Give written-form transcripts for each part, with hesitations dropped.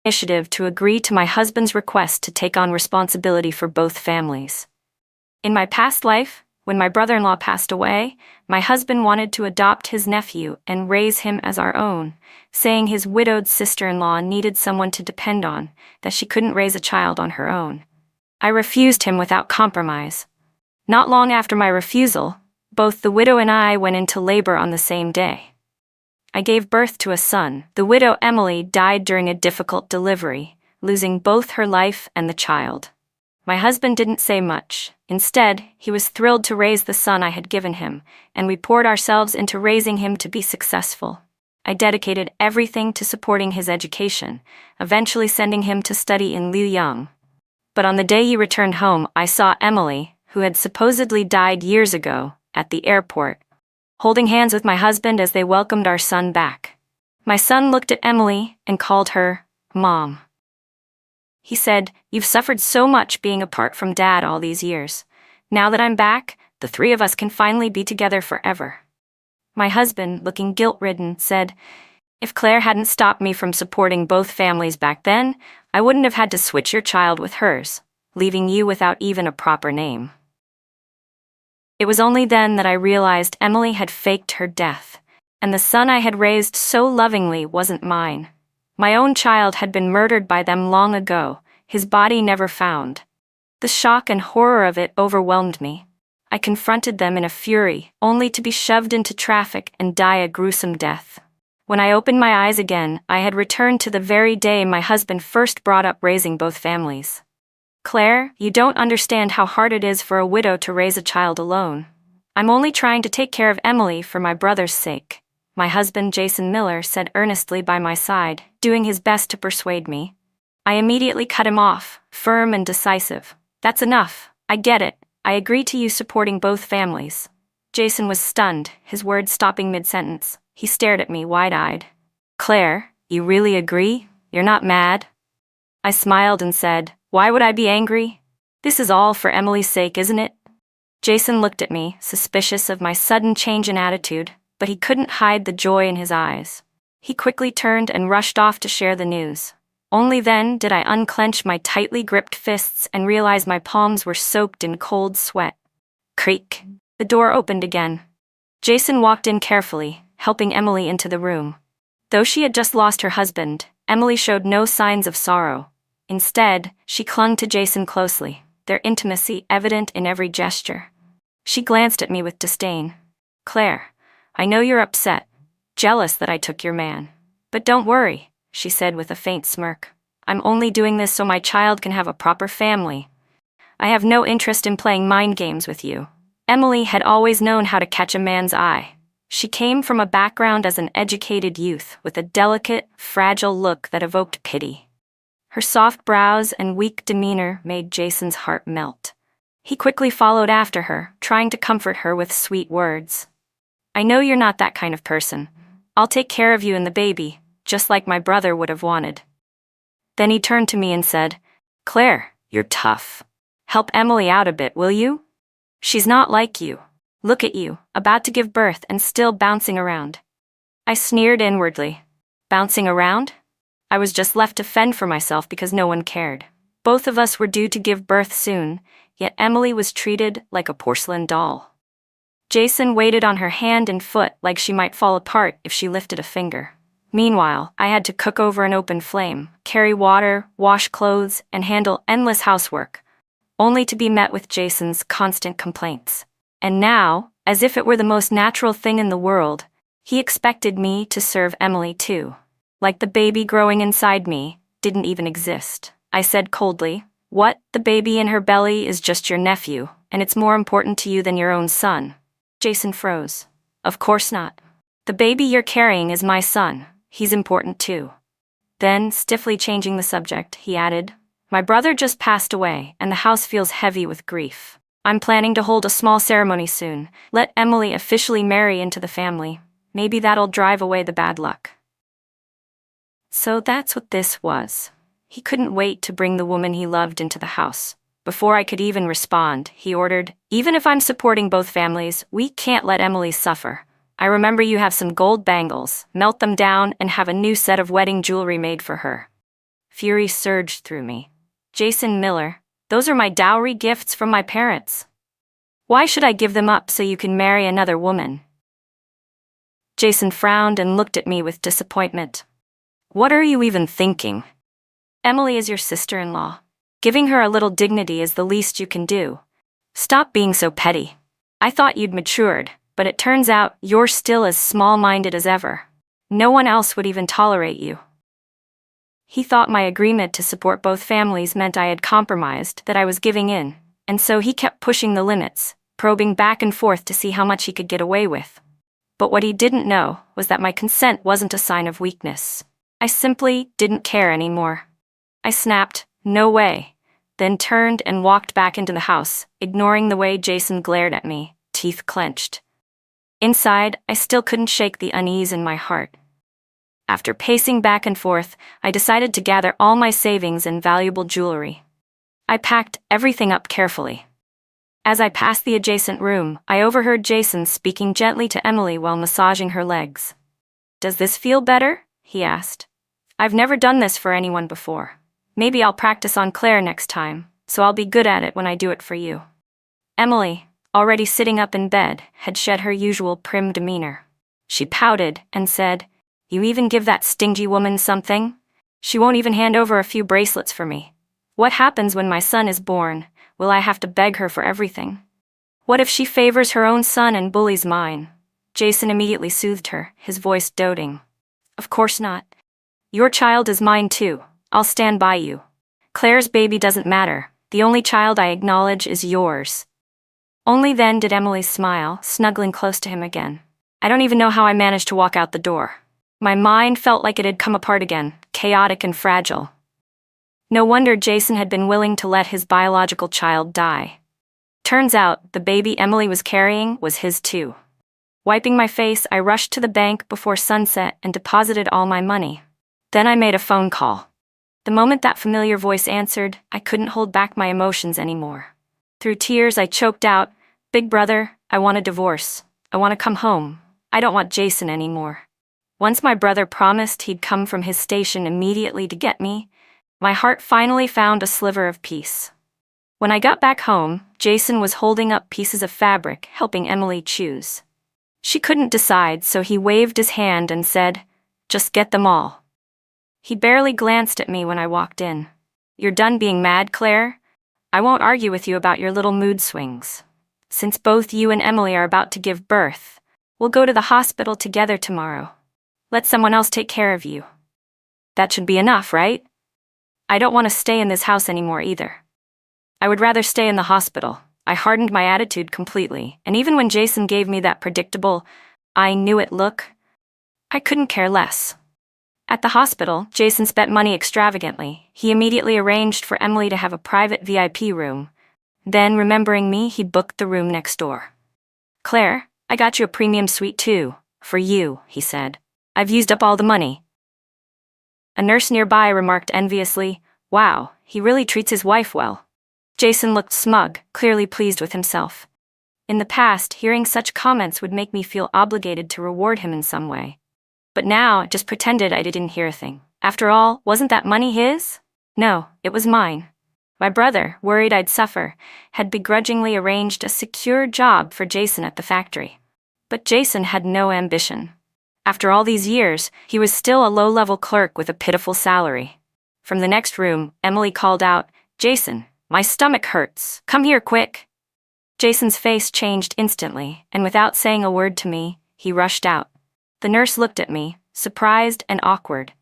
initiative to agree to my husband's request to take on responsibility for both families. In my past life, when my brother-in-law passed away, my husband wanted to adopt his nephew and raise him as our own, saying his widowed sister-in-law needed someone to depend on, that she couldn't raise a child on her own. I refused him without compromise. Not long after my refusal, both the widow and I went into labor on the same day. I gave birth to a son. The widow Emily died during a difficult delivery, losing both her life and the child. My husband didn't say much. Instead, he was thrilled to raise the son I had given him, and we poured ourselves into raising him to be successful. I dedicated everything to supporting his education, eventually sending him to study in Luoyang. But on the day he returned home, I saw Emily, who had supposedly died years ago, at the airport, holding hands with my husband as they welcomed our son back. My son looked at Emily and called her Mom. He said, "You've suffered so much being apart from Dad all these years. Now that I'm back, the three of us can finally be together forever." My husband, looking guilt-ridden, said, "If Claire hadn't stopped me from supporting both families back then, I wouldn't have had to switch your child with hers, leaving you without even a proper name." It was only then that I realized Emily had faked her death, and the son I had raised so lovingly wasn't mine. My own child had been murdered by them long ago, his body never found. The shock and horror of it overwhelmed me. I confronted them in a fury, only to be shoved into traffic and die a gruesome death. When I opened my eyes again, I had returned to the very day my husband first brought up raising both families. "Claire, you don't understand how hard it is for a widow to raise a child alone. I'm only trying to take care of Emily for my brother's sake," my husband Jason Miller said earnestly by my side, doing his best to persuade me. I immediately cut him off, firm and decisive. "That's enough. I get it. I agree to you supporting both families." Jason was stunned, his words stopping mid-sentence. He stared at me wide-eyed. "Claire, you really agree? You're not mad?" I smiled and said, "Why would I be angry? This is all for Emily's sake, isn't it?" Jason looked at me, suspicious of my sudden change in attitude, but he couldn't hide the joy in his eyes. He quickly turned and rushed off to share the news. Only then did I unclench my tightly gripped fists and realize my palms were soaked in cold sweat. Creak. The door opened again. Jason walked in carefully, helping Emily into the room. Though she had just lost her husband, Emily showed no signs of sorrow. Instead, she clung to Jason closely, their intimacy evident in every gesture. She glanced at me with disdain. "Claire, I know you're upset, jealous that I took your man. But don't worry," she said with a faint smirk. "I'm only doing this so my child can have a proper family. I have no interest in playing mind games with you." Emily had always known how to catch a man's eye. She came from a background as an educated youth with a delicate, fragile look that evoked pity. Her soft brows and weak demeanor made Jason's heart melt. He quickly followed after her, trying to comfort her with sweet words. "I know you're not that kind of person. I'll take care of you and the baby, just like my brother would have wanted." Then he turned to me and said, "Claire, you're tough. Help Emily out a bit, will you? She's not like you. Look at you, about to give birth and still bouncing around." I sneered inwardly. Bouncing around? I was just left to fend for myself because no one cared. Both of us were due to give birth soon, yet Emily was treated like a porcelain doll. Jason waited on her hand and foot like she might fall apart if she lifted a finger. Meanwhile, I had to cook over an open flame, carry water, wash clothes, and handle endless housework, only to be met with Jason's constant complaints. And now, as if it were the most natural thing in the world, he expected me to serve Emily too. Like the baby growing inside me didn't even exist. I said coldly, "What? The baby in her belly is just your nephew, and it's more important to you than your own son." Jason froze. "Of course not. The baby you're carrying is my son. He's important too." Then, stiffly changing the subject, he added, "My brother just passed away, and the house feels heavy with grief. I'm planning to hold a small ceremony soon. Let Emily officially marry into the family. Maybe that'll drive away the bad luck." So that's what this was. He couldn't wait to bring the woman he loved into the house. Before I could even respond, he ordered, "Even if I'm supporting both families, we can't let Emily suffer. I remember you have some gold bangles. Melt them down and have a new set of wedding jewelry made for her." Fury surged through me. Jason Miller, those are my dowry gifts from my parents. Why should I give them up so you can marry another woman? Jason frowned and looked at me with disappointment. What are you even thinking? Emily is your sister-in-law. Giving her a little dignity is the least you can do. Stop being so petty. I thought you'd matured, but it turns out you're still as small-minded as ever. No one else would even tolerate you. He thought my agreement to support both families meant I had compromised, that I was giving in, and so he kept pushing the limits, probing back and forth to see how much he could get away with. But what he didn't know was that my consent wasn't a sign of weakness. I simply didn't care anymore. I snapped, "No way," then turned and walked back into the house, ignoring the way Jason glared at me, teeth clenched. Inside, I still couldn't shake the unease in my heart. After pacing back and forth, I decided to gather all my savings and valuable jewelry. I packed everything up carefully. As I passed the adjacent room, I overheard Jason speaking gently to Emily while massaging her legs. "Does this feel better?" he asked. "I've never done this for anyone before. Maybe I'll practice on Claire next time, so I'll be good at it when I do it for you." Emily, already sitting up in bed, had shed her usual prim demeanor. She pouted and said, "You even give that stingy woman something? She won't even hand over a few bracelets for me. What happens when my son is born? Will I have to beg her for everything? What if she favors her own son and bullies mine?" Jason immediately soothed her, his voice doting. "Of course not. Your child is mine too. I'll stand by you. Claire's baby doesn't matter. The only child I acknowledge is yours." Only then did Emily smile, snuggling close to him again. I don't even know how I managed to walk out the door. My mind felt like it had come apart again, chaotic and fragile. No wonder Jason had been willing to let his biological child die. Turns out, the baby Emily was carrying was his too. Wiping my face, I rushed to the bank before sunset and deposited all my money. Then I made a phone call. The moment that familiar voice answered, I couldn't hold back my emotions anymore. Through tears, I choked out, "Big brother, I want a divorce. I want to come home. I don't want Jason anymore." Once my brother promised he'd come from his station immediately to get me, my heart finally found a sliver of peace. When I got back home, Jason was holding up pieces of fabric, helping Emily choose. She couldn't decide, so he waved his hand and said, "Just get them all." He barely glanced at me when I walked in. "You're done being mad, Claire? I won't argue with you about your little mood swings. Since both you and Emily are about to give birth, we'll go to the hospital together tomorrow. Let someone else take care of you. That should be enough, right? I don't want to stay in this house anymore either. I would rather stay in the hospital." I hardened my attitude completely, and even when Jason gave me that predictable, "I knew it" look, I couldn't care less. At the hospital, Jason spent money extravagantly. He immediately arranged for Emily to have a private VIP room. Then, remembering me, he booked the room next door. "Claire, I got you a premium suite too. For you," he said. "I've used up all the money." A nurse nearby remarked enviously, "Wow, he really treats his wife well." Jason looked smug, clearly pleased with himself. In the past, hearing such comments would make me feel obligated to reward him in some way. But now, I just pretended I didn't hear a thing. After all, wasn't that money his? No, it was mine. My brother, worried I'd suffer, had begrudgingly arranged a secure job for Jason at the factory. But Jason had no ambition. After all these years, he was still a low-level clerk with a pitiful salary. From the next room, Emily called out, "Jason, my stomach hurts. Come here quick." Jason's face changed instantly, and without saying a word to me, he rushed out. The nurse looked at me, surprised and awkward.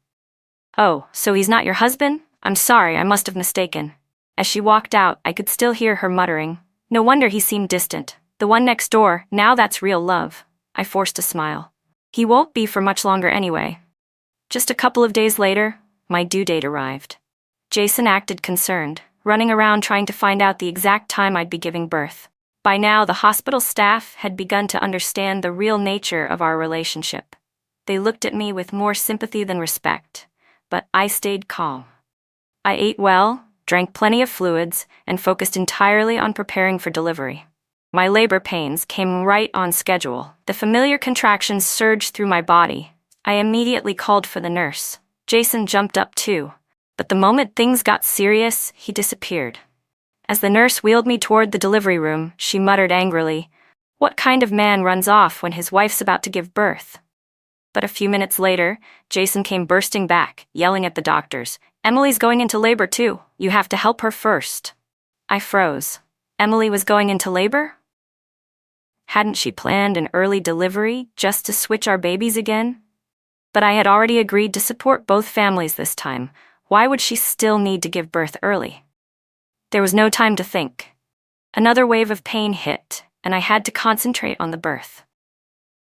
"Oh, so he's not your husband? I'm sorry, I must have mistaken." As she walked out, I could still hear her muttering, "No wonder he seemed distant. The one next door, now that's real love." I forced a smile. "He won't be for much longer anyway." Just a couple of days later, my due date arrived. Jason acted concerned, running around trying to find out the exact time I'd be giving birth. By now, the hospital staff had begun to understand the real nature of our relationship. They looked at me with more sympathy than respect, but I stayed calm. I ate well, drank plenty of fluids, and focused entirely on preparing for delivery. My labor pains came right on schedule. The familiar contractions surged through my body. I immediately called for the nurse. Jason jumped up too. But the moment things got serious, he disappeared. As the nurse wheeled me toward the delivery room, she muttered angrily, "What kind of man runs off when his wife's about to give birth?" But a few minutes later, Jason came bursting back, yelling at the doctors, "Emily's going into labor too. You have to help her first." I froze. Emily was going into labor? Hadn't she planned an early delivery just to switch our babies again? But I had already agreed to support both families this time. Why would she still need to give birth early? There was no time to think. Another wave of pain hit, and I had to concentrate on the birth.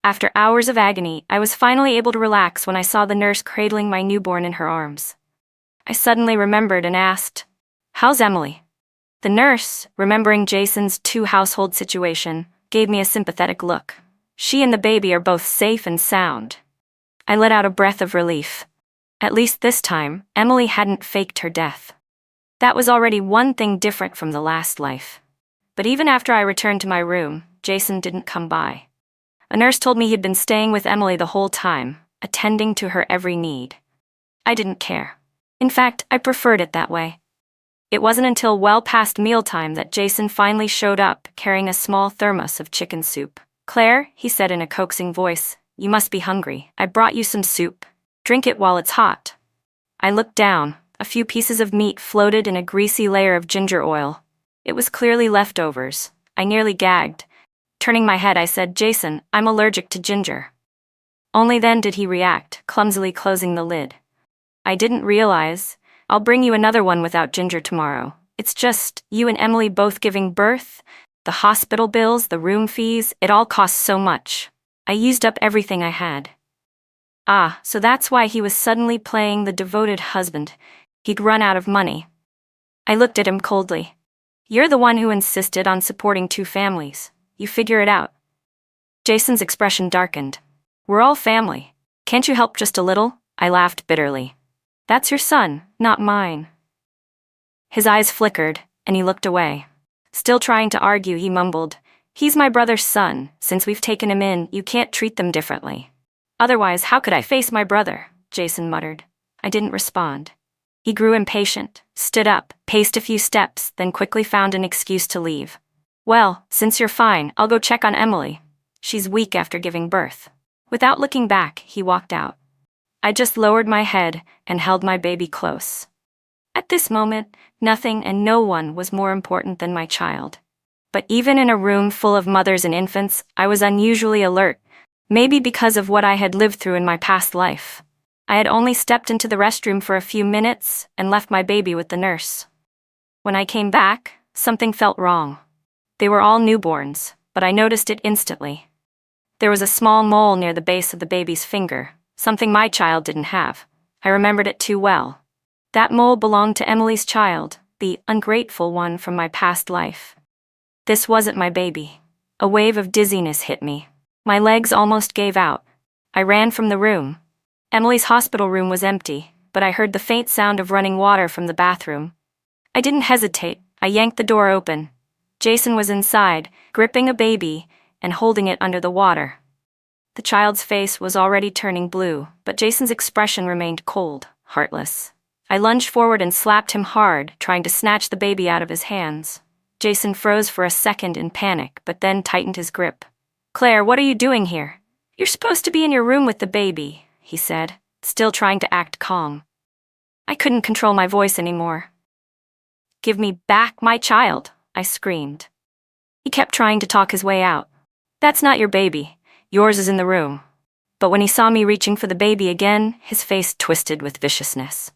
After hours of agony, I was finally able to relax when I saw the nurse cradling my newborn in her arms. I suddenly remembered and asked, "How's Emily?" The nurse, remembering Jason's two-household situation, gave me a sympathetic look. She and the baby are both safe and sound. I let out a breath of relief. At least this time, Emily hadn't faked her death. That was already one thing different from the last life. But even after I returned to my room, Jason didn't come by. A nurse told me he'd been staying with Emily the whole time, attending to her every need. I didn't care. In fact, I preferred it that way. It wasn't until well past mealtime that Jason finally showed up, carrying a small thermos of chicken soup. "Claire," he said in a coaxing voice, "you must be hungry. I brought you some soup. Drink it while it's hot." I looked down. A few pieces of meat floated in a greasy layer of ginger oil. It was clearly leftovers. I nearly gagged. Turning my head, I said, "Jason, I'm allergic to ginger." Only then did he react, clumsily closing the lid. "I didn't realize. I'll bring you another one without ginger tomorrow. It's just, you and Emily both giving birth, the hospital bills, the room fees, it all costs so much. I used up everything I had." Ah, so that's why he was suddenly playing the devoted husband. He'd run out of money. I looked at him coldly. "You're the one who insisted on supporting two families. You figure it out." Jason's expression darkened. "We're all family. Can't you help just a little?" I laughed bitterly. "That's your son, not mine." His eyes flickered, and he looked away. Still trying to argue, he mumbled, "He's my brother's son. Since we've taken him in, you can't treat them differently." "Otherwise, how could I face my brother?" Jason muttered. I didn't respond. He grew impatient, stood up, paced a few steps, then quickly found an excuse to leave. "Well, since you're fine, I'll go check on Emily. She's weak after giving birth." Without looking back, he walked out. I just lowered my head and held my baby close. At this moment, nothing and no one was more important than my child. But even in a room full of mothers and infants, I was unusually alert, maybe because of what I had lived through in my past life. I had only stepped into the restroom for a few minutes and left my baby with the nurse. When I came back, something felt wrong. They were all newborns, but I noticed it instantly. There was a small mole near the base of the baby's finger, something my child didn't have. I remembered it too well. That mole belonged to Emily's child, the ungrateful one from my past life. This wasn't my baby. A wave of dizziness hit me. My legs almost gave out. I ran from the room. Emily's hospital room was empty, but I heard the faint sound of running water from the bathroom. I didn't hesitate. I yanked the door open. Jason was inside, gripping a baby and holding it under the water. The child's face was already turning blue, but Jason's expression remained cold, heartless. I lunged forward and slapped him hard, trying to snatch the baby out of his hands. Jason froze for a second in panic, but then tightened his grip. "Claire, what are you doing here?" "You're supposed to be in your room with the baby," he said, still trying to act calm. I couldn't control my voice anymore. "Give me back my child," I screamed. He kept trying to talk his way out. "That's not your baby. Yours is in the room." But when he saw me reaching for the baby again, his face twisted with viciousness.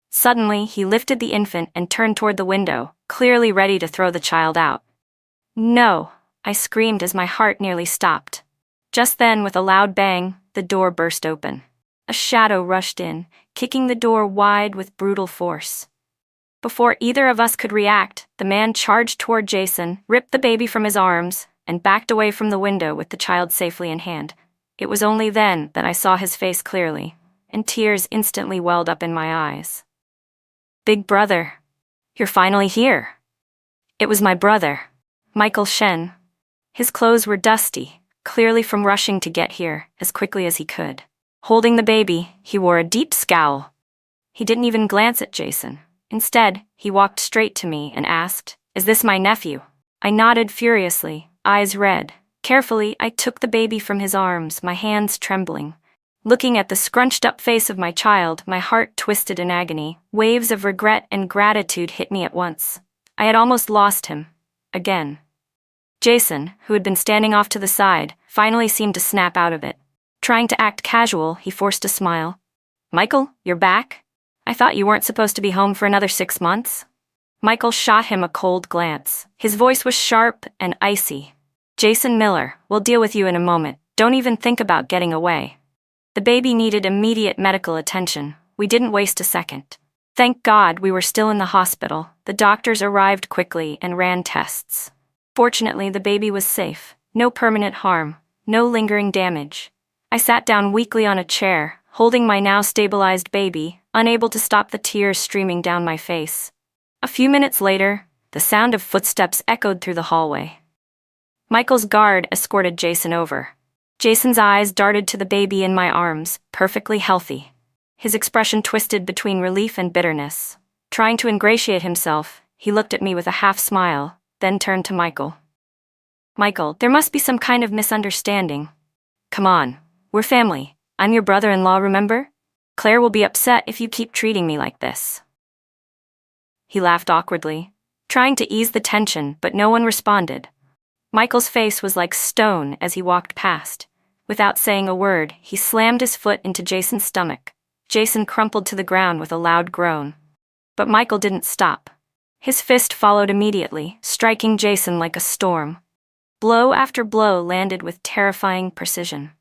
Suddenly, he lifted the infant and turned toward the window, clearly ready to throw the child out. "No," I screamed as my heart nearly stopped. Just then, with a loud bang, the door burst open. A shadow rushed in, kicking the door wide with brutal force. Before either of us could react, the man charged toward Jason, ripped the baby from his arms, and backed away from the window with the child safely in hand. It was only then that I saw his face clearly, and tears instantly welled up in my eyes. "Big brother, you're finally here." It was my brother, Michael Shen. His clothes were dusty, clearly from rushing to get here as quickly as he could. Holding the baby, he wore a deep scowl. He didn't even glance at Jason. Instead, he walked straight to me and asked, "Is this my nephew?" I nodded furiously, eyes red. Carefully, I took the baby from his arms, my hands trembling. Looking at the scrunched-up face of my child, my heart twisted in agony. Waves of regret and gratitude hit me at once. I had almost lost him. Again. Jason, who had been standing off to the side, finally seemed to snap out of it. Trying to act casual, he forced a smile. "Michael, you're back? I thought you weren't supposed to be home for another 6 months?" Michael shot him a cold glance. His voice was sharp and icy. "Jason Miller, we'll deal with you in a moment. Don't even think about getting away." The baby needed immediate medical attention. We didn't waste a second. Thank God we were still in the hospital. The doctors arrived quickly and ran tests. Fortunately, the baby was safe. No permanent harm. No lingering damage. I sat down weakly on a chair, holding my now stabilized baby, unable to stop the tears streaming down my face. A few minutes later, the sound of footsteps echoed through the hallway. Michael's guard escorted Jason over. Jason's eyes darted to the baby in my arms, perfectly healthy. His expression twisted between relief and bitterness. Trying to ingratiate himself, he looked at me with a half-smile, then turned to Michael. "Michael, there must be some kind of misunderstanding. Come on, we're family. I'm your brother-in-law, remember? Claire will be upset if you keep treating me like this." He laughed awkwardly, trying to ease the tension, but no one responded. Michael's face was like stone as he walked past. Without saying a word, he slammed his foot into Jason's stomach. Jason crumpled to the ground with a loud groan. But Michael didn't stop. His fist followed immediately, striking Jason like a storm. Blow after blow landed with terrifying precision.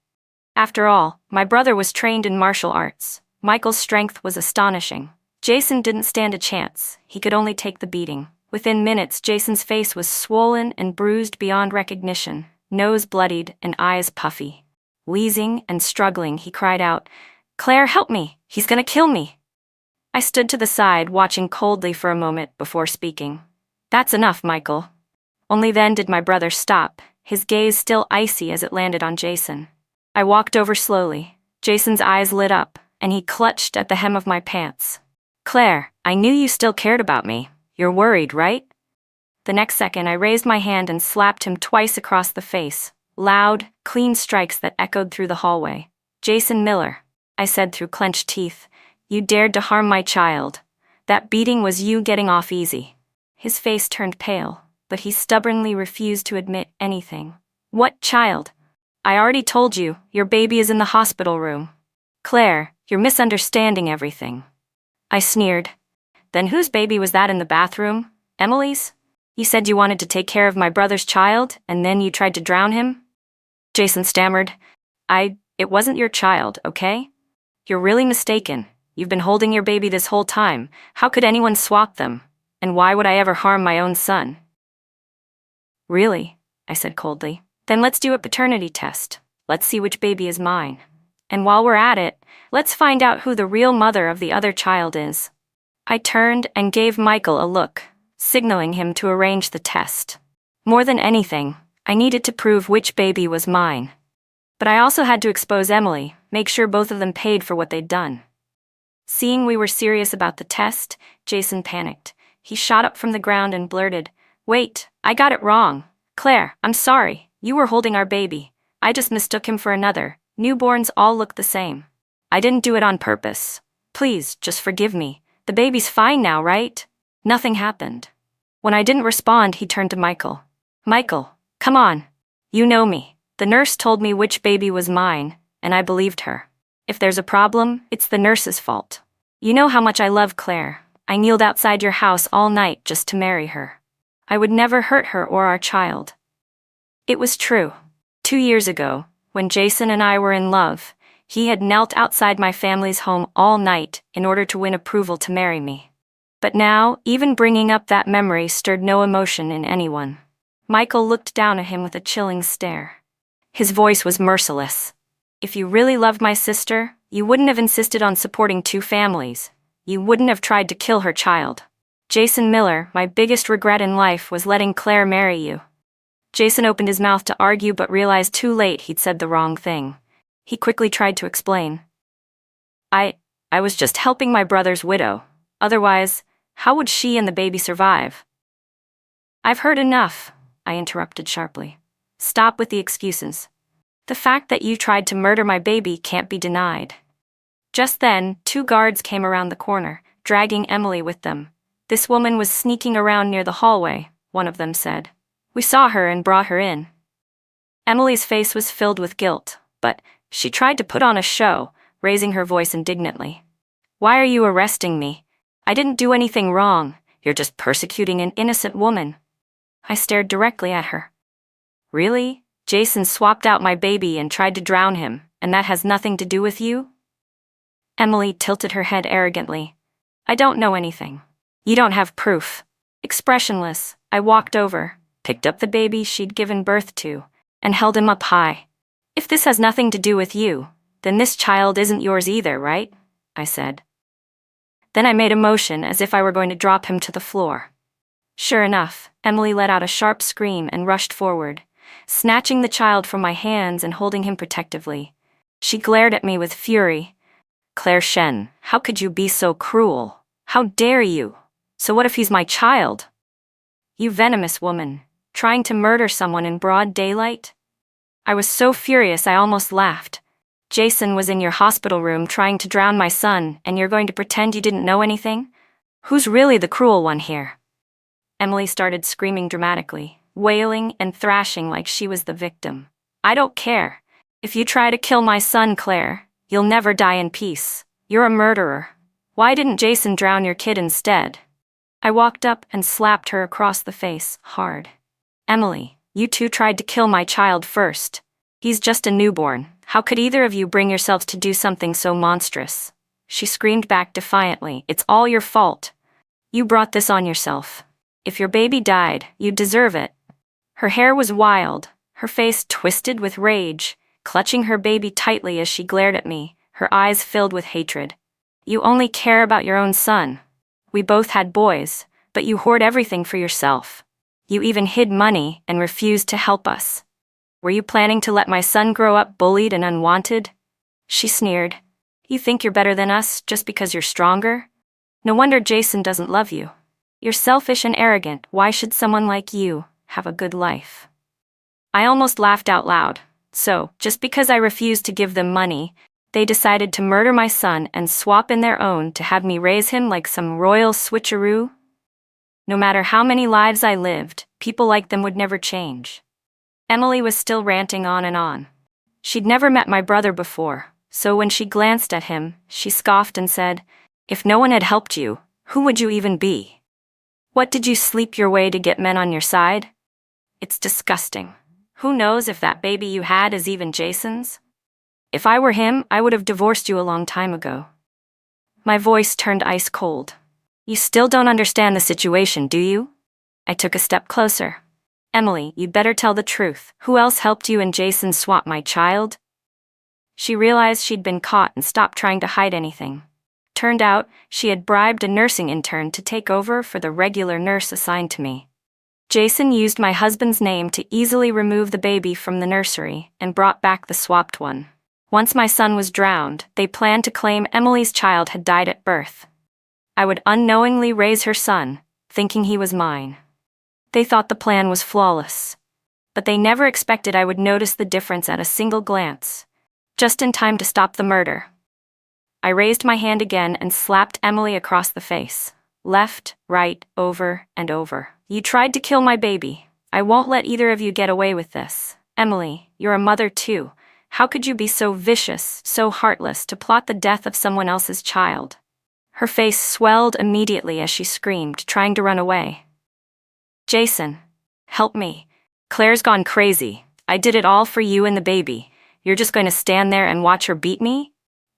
After all, my brother was trained in martial arts. Michael's strength was astonishing. Jason didn't stand a chance. He could only take the beating. Within minutes, Jason's face was swollen and bruised beyond recognition, nose bloodied and eyes puffy. Wheezing and struggling, he cried out, "Claire, help me! He's gonna kill me!" I stood to the side, watching coldly for a moment before speaking. "That's enough, Michael." Only then did my brother stop, his gaze still icy as it landed on Jason. I walked over slowly. Jason's eyes lit up, and he clutched at the hem of my pants. "Claire, I knew you still cared about me. You're worried, right?" The next second, I raised my hand and slapped him twice across the face. Loud, clean strikes that echoed through the hallway. "Jason Miller," I said through clenched teeth, "you dared to harm my child. That beating was you getting off easy." His face turned pale, but he stubbornly refused to admit anything. "What child? I already told you, your baby is in the hospital room." "Claire, you're misunderstanding everything." I sneered. "Then whose baby was that in the bathroom? Emily's? You said you wanted to take care of my brother's child, and then you tried to drown him?" Jason stammered. It wasn't your child, okay? You're really mistaken. You've been holding your baby this whole time. How could anyone swap them? And why would I ever harm my own son?" "Really?" I said coldly. "Then let's do a paternity test. Let's see which baby is mine. And while we're at it, let's find out who the real mother of the other child is." I turned and gave Michael a look, signaling him to arrange the test. More than anything, I needed to prove which baby was mine. But I also had to expose Emily, make sure both of them paid for what they'd done. Seeing we were serious about the test, Jason panicked. He shot up from the ground and blurted, "Wait, I got it wrong. Claire, I'm sorry. You were holding our baby. I just mistook him for another. Newborns all look the same. I didn't do it on purpose. Please, just forgive me. The baby's fine now, right?" Nothing happened. When I didn't respond, he turned to Michael. "Michael, come on. You know me. The nurse told me which baby was mine, and I believed her. If there's a problem, it's the nurse's fault. You know how much I love Claire. I kneeled outside your house all night just to marry her. I would never hurt her or our child." It was true. 2 years ago, when Jason and I were in love, he had knelt outside my family's home all night in order to win approval to marry me. But now, even bringing up that memory stirred no emotion in anyone. Michael looked down at him with a chilling stare. His voice was merciless. "If you really loved my sister, you wouldn't have insisted on supporting 2 families. You wouldn't have tried to kill her child. Jason Miller, my biggest regret in life was letting Claire marry you." Jason opened his mouth to argue but realized too late he'd said the wrong thing. He quickly tried to explain. I was just helping my brother's widow. Otherwise, how would she and the baby survive? I've heard enough, I interrupted sharply. Stop with the excuses. The fact that you tried to murder my baby can't be denied. Just then, 2 guards came around the corner, dragging Emily with them. This woman was sneaking around near the hallway, one of them said. We saw her and brought her in. Emily's face was filled with guilt, but she tried to put on a show, raising her voice indignantly. Why are you arresting me? I didn't do anything wrong. You're just persecuting an innocent woman. I stared directly at her. Really? Jason swapped out my baby and tried to drown him, and that has nothing to do with you? Emily tilted her head arrogantly. I don't know anything. You don't have proof. Expressionless, I walked over, picked up the baby she'd given birth to, and held him up high. If this has nothing to do with you, then this child isn't yours either, right? I said. Then I made a motion as if I were going to drop him to the floor. Sure enough, Emily let out a sharp scream and rushed forward, snatching the child from my hands and holding him protectively. She glared at me with fury. Claire Shen, how could you be so cruel? How dare you? So what if he's my child? You venomous woman, trying to murder someone in broad daylight? I was so furious I almost laughed. Jason was in your hospital room trying to drown my son, and you're going to pretend you didn't know anything? Who's really the cruel one here? Emily started screaming dramatically, wailing and thrashing like she was the victim. I don't care. If you try to kill my son, Claire, you'll never die in peace. You're a murderer. Why didn't Jason drown your kid instead? I walked up and slapped her across the face, hard. Emily, you two tried to kill my child first. He's just a newborn. How could either of you bring yourselves to do something so monstrous? She screamed back defiantly. It's all your fault. You brought this on yourself. If your baby died, you'd deserve it. Her hair was wild, her face twisted with rage, clutching her baby tightly as she glared at me, her eyes filled with hatred. You only care about your own son. We both had boys, but you hoard everything for yourself. You even hid money and refused to help us. Were you planning to let my son grow up bullied and unwanted? She sneered. You think you're better than us just because you're stronger? No wonder Jason doesn't love you. You're selfish and arrogant. Why should someone like you have a good life? I almost laughed out loud. So, just because I refused to give them money, they decided to murder my son and swap in their own to have me raise him like some royal switcheroo? No matter how many lives I lived, people like them would never change. Emily was still ranting on and on. She'd never met my brother before, so when she glanced at him, she scoffed and said, If no one had helped you, who would you even be? What did you sleep your way to get men on your side? It's disgusting. Who knows if that baby you had is even Jason's? If I were him, I would have divorced you a long time ago. My voice turned ice cold. You still don't understand the situation, do you? I took a step closer. Emily, you'd better tell the truth. Who else helped you and Jason swap my child? She realized she'd been caught and stopped trying to hide anything. Turned out, she had bribed a nursing intern to take over for the regular nurse assigned to me. Jason used my husband's name to easily remove the baby from the nursery and brought back the swapped one. Once my son was drowned, they planned to claim Emily's child had died at birth. I would unknowingly raise her son, thinking he was mine. They thought the plan was flawless. But they never expected I would notice the difference at a single glance, just in time to stop the murder. I raised my hand again and slapped Emily across the face. Left, right, over, and over. You tried to kill my baby. I won't let either of you get away with this. Emily, you're a mother too. How could you be so vicious, so heartless to plot the death of someone else's child? Her face swelled immediately as she screamed, trying to run away. Jason, help me. Claire's gone crazy. I did it all for you and the baby. You're just going to stand there and watch her beat me?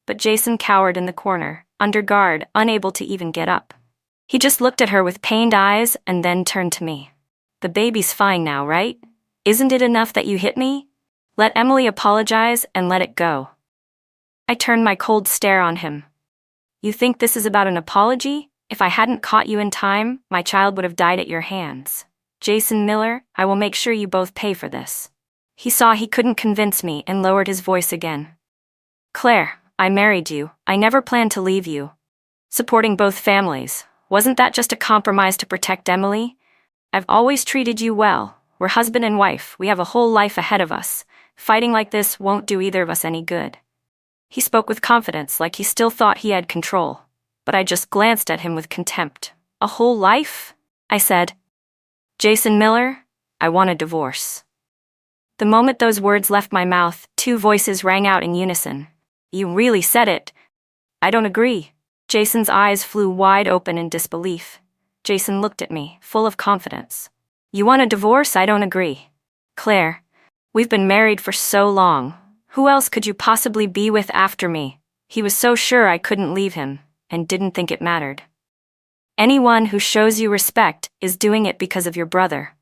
But Jason cowered in the corner, under guard, unable to even get up. He just looked at her with pained eyes and then turned to me. The baby's fine now, right? Isn't it enough that you hit me? Let Emily apologize and let it go. I turned my cold stare on him. You think this is about an apology? If I hadn't caught you in time, my child would have died at your hands. Jason Miller, I will make sure you both pay for this. He saw he couldn't convince me and lowered his voice again. Claire, I married you. I never planned to leave you. Supporting both families, wasn't that just a compromise to protect Emily? I've always treated you well. We're husband and wife. We have a whole life ahead of us. Fighting like this won't do either of us any good. He spoke with confidence, like he still thought he had control. But I just glanced at him with contempt. A whole life? I said. Jason Miller, I want a divorce. The moment those words left my mouth, two voices rang out in unison. You really said it. I don't agree. Jason's eyes flew wide open in disbelief. Jason looked at me, full of confidence. You want a divorce? I don't agree. Claire, we've been married for so long. Who else could you possibly be with after me? He was so sure I couldn't leave him, and didn't think it mattered. Anyone who shows you respect is doing it because of your brother.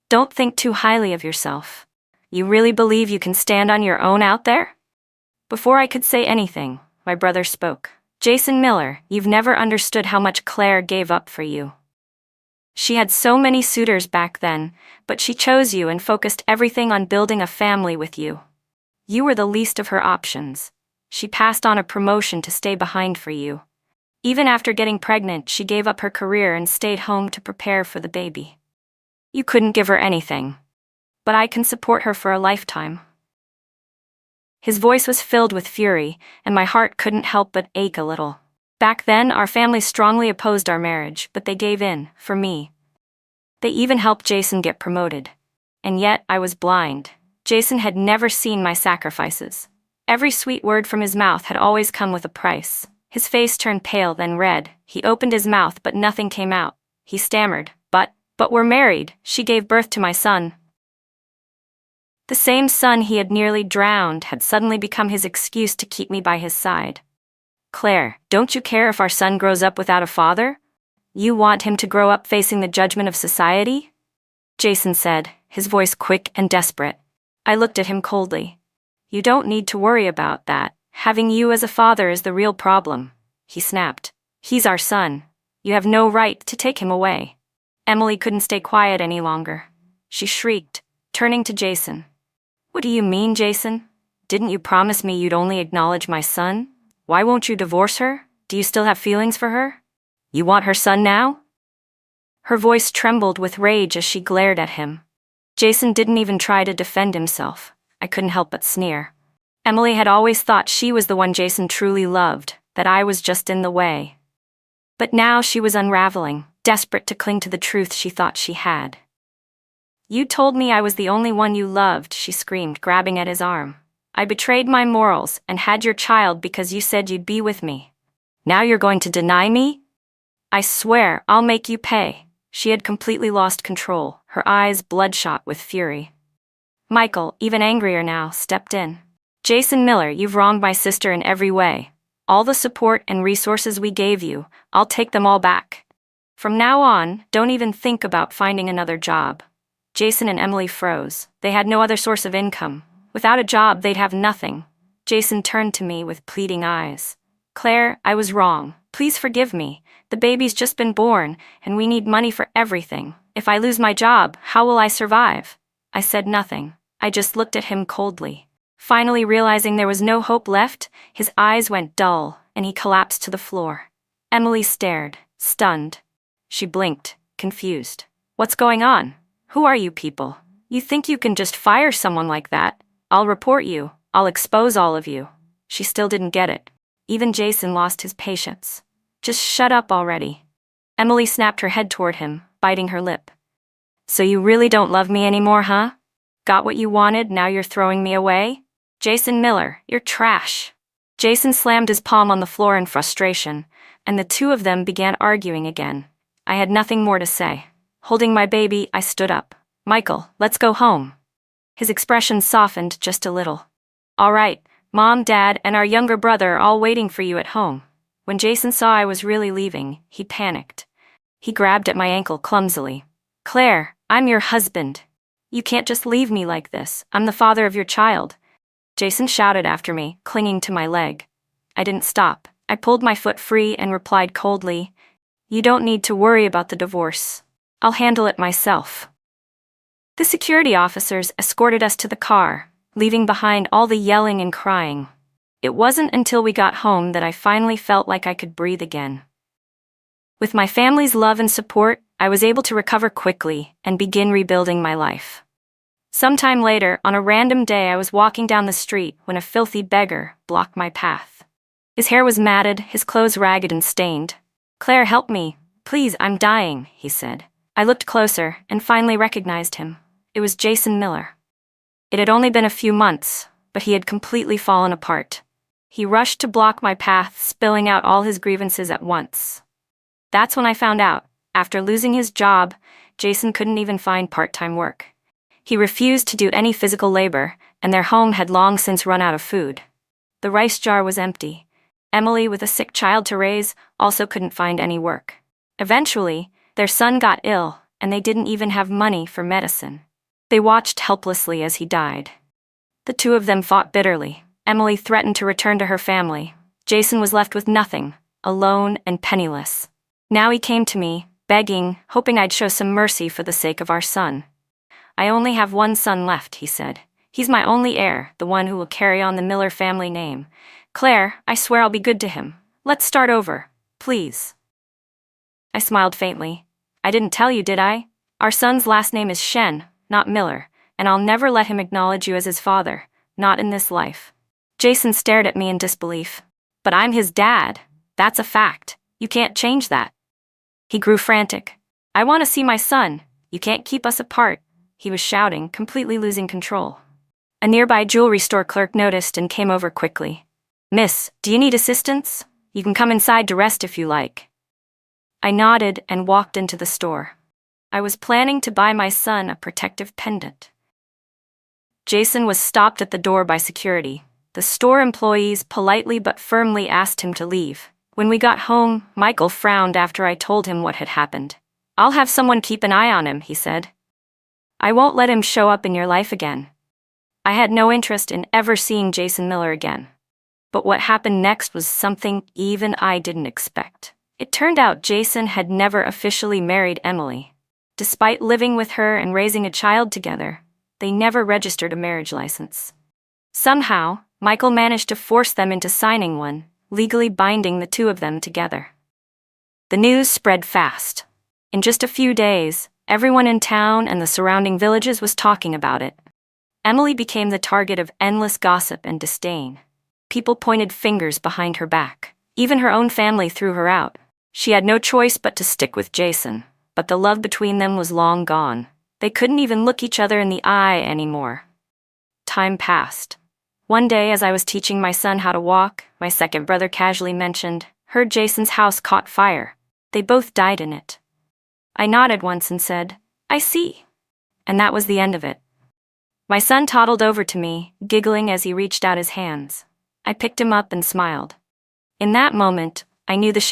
Don't think too highly of yourself. You really believe you can stand on your own out there? Before I could say anything, my brother spoke. Jason Miller, you've never understood how much Claire gave up for you. She had so many suitors back then, but she chose you and focused everything on building a family with you. You were the least of her options. She passed on a promotion to stay behind for you. Even after getting pregnant, she gave up her career and stayed home to prepare for the baby. You couldn't give her anything. But I can support her for a lifetime. His voice was filled with fury, and my heart couldn't help but ache a little. Back then, our family strongly opposed our marriage, but they gave in, for me. They even helped Jason get promoted. And yet, I was blind. Jason had never seen my sacrifices. Every sweet word from his mouth had always come with a price. His face turned pale, then red. He opened his mouth, but nothing came out. He stammered, but we're married. She gave birth to my son. The same son he had nearly drowned had suddenly become his excuse to keep me by his side. Claire, don't you care if our son grows up without a father? You want him to grow up facing the judgment of society? Jason said, his voice quick and desperate. I looked at him coldly. You don't need to worry about that. Having you as a father is the real problem, he snapped. He's our son. You have no right to take him away. Emily couldn't stay quiet any longer. She shrieked, turning to Jason. What do you mean, Jason? Didn't you promise me you'd only acknowledge my son? Why won't you divorce her? Do you still have feelings for her? You want her son now? Her voice trembled with rage as she glared at him. Jason didn't even try to defend himself. I couldn't help but sneer. Emily had always thought she was the one Jason truly loved, that I was just in the way. But now she was unraveling, desperate to cling to the truth she thought she had. You told me I was the only one you loved, she screamed, grabbing at his arm. I betrayed my morals and had your child because you said you'd be with me. Now you're going to deny me? I swear I'll make you pay. She had completely lost control, her eyes bloodshot with fury. Michael, even angrier now, stepped in. Jason Miller, you've wronged my sister in every way. All the support and resources we gave you, I'll take them all back. From now on, don't even think about finding another job. Jason and Emily froze. They had no other source of income. Without a job, they'd have nothing. Jason turned to me with pleading eyes. Claire, I was wrong. Please forgive me. The baby's just been born, and we need money for everything. If I lose my job, how will I survive? I said nothing. I just looked at him coldly. Finally realizing there was no hope left, his eyes went dull, and he collapsed to the floor. Emily stared, stunned. She blinked, confused. What's going on? Who are you people? You think you can just fire someone like that? I'll report you. I'll expose all of you. She still didn't get it. Even Jason lost his patience. Just shut up already. Emily snapped her head toward him, biting her lip. So you really don't love me anymore, huh? Got what you wanted, now you're throwing me away? Jason Miller, you're trash. Jason slammed his palm on the floor in frustration, and the two of them began arguing again. I had nothing more to say. Holding my baby, I stood up. Michael, let's go home. His expression softened just a little. All right, Mom, Dad, and our younger brother are all waiting for you at home. When Jason saw I was really leaving, he panicked. He grabbed at my ankle clumsily. Claire, I'm your husband. You can't just leave me like this. I'm the father of your child. Jason shouted after me, clinging to my leg. I didn't stop. I pulled my foot free and replied coldly, You don't need to worry about the divorce. I'll handle it myself. The security officers escorted us to the car, leaving behind all the yelling and crying. It wasn't until we got home that I finally felt like I could breathe again. With my family's love and support, I was able to recover quickly and begin rebuilding my life. Sometime later, on a random day, I was walking down the street when a filthy beggar blocked my path. His hair was matted, his clothes ragged and stained. "Claire, help me. Please, I'm dying," he said. I looked closer and finally recognized him. It was Jason Miller. It had only been a few months, but he had completely fallen apart. He rushed to block my path, spilling out all his grievances at once. That's when I found out. After losing his job, Jason couldn't even find part-time work. He refused to do any physical labor, and their home had long since run out of food. The rice jar was empty. Emily, with a sick child to raise, also couldn't find any work. Eventually, their son got ill, and they didn't even have money for medicine. They watched helplessly as he died. The two of them fought bitterly. Emily threatened to return to her family. Jason was left with nothing, alone and penniless. Now he came to me, begging, hoping I'd show some mercy for the sake of our son. "I only have one son left," he said. "He's my only heir, the one who will carry on the Miller family name. Claire, I swear I'll be good to him. Let's start over, please." I smiled faintly. "I didn't tell you, did I? Our son's last name is Shen, not Miller, and I'll never let him acknowledge you as his father, not in this life." Jason stared at me in disbelief. "But I'm his dad. That's a fact. You can't change that." He grew frantic. "I want to see my son. You can't keep us apart," he was shouting, completely losing control. A nearby jewelry store clerk noticed and came over quickly. "Miss, do you need assistance? You can come inside to rest if you like." I nodded and walked into the store. I was planning to buy my son a protective pendant. Jason was stopped at the door by security. The store employees politely but firmly asked him to leave. When we got home, Michael frowned after I told him what had happened. "I'll have someone keep an eye on him," he said. "I won't let him show up in your life again." I had no interest in ever seeing Jason Miller again. But what happened next was something even I didn't expect. It turned out Jason had never officially married Emily. Despite living with her and raising a child together, they never registered a marriage license. Somehow, Michael managed to force them into signing one, legally binding the two of them together. The news spread fast. In just a few days, everyone in town and the surrounding villages was talking about it. Emily became the target of endless gossip and disdain. People pointed fingers behind her back. Even her own family threw her out. She had no choice but to stick with Jason, but the love between them was long gone. They couldn't even look each other in the eye anymore. Time passed. One day, as I was teaching my son how to walk, my second brother casually mentioned, "Heard Jason's house caught fire. They both died in it." I nodded once and said, "I see." And that was the end of it. My son toddled over to me, giggling as he reached out his hands. I picked him up and smiled. In that moment, I knew the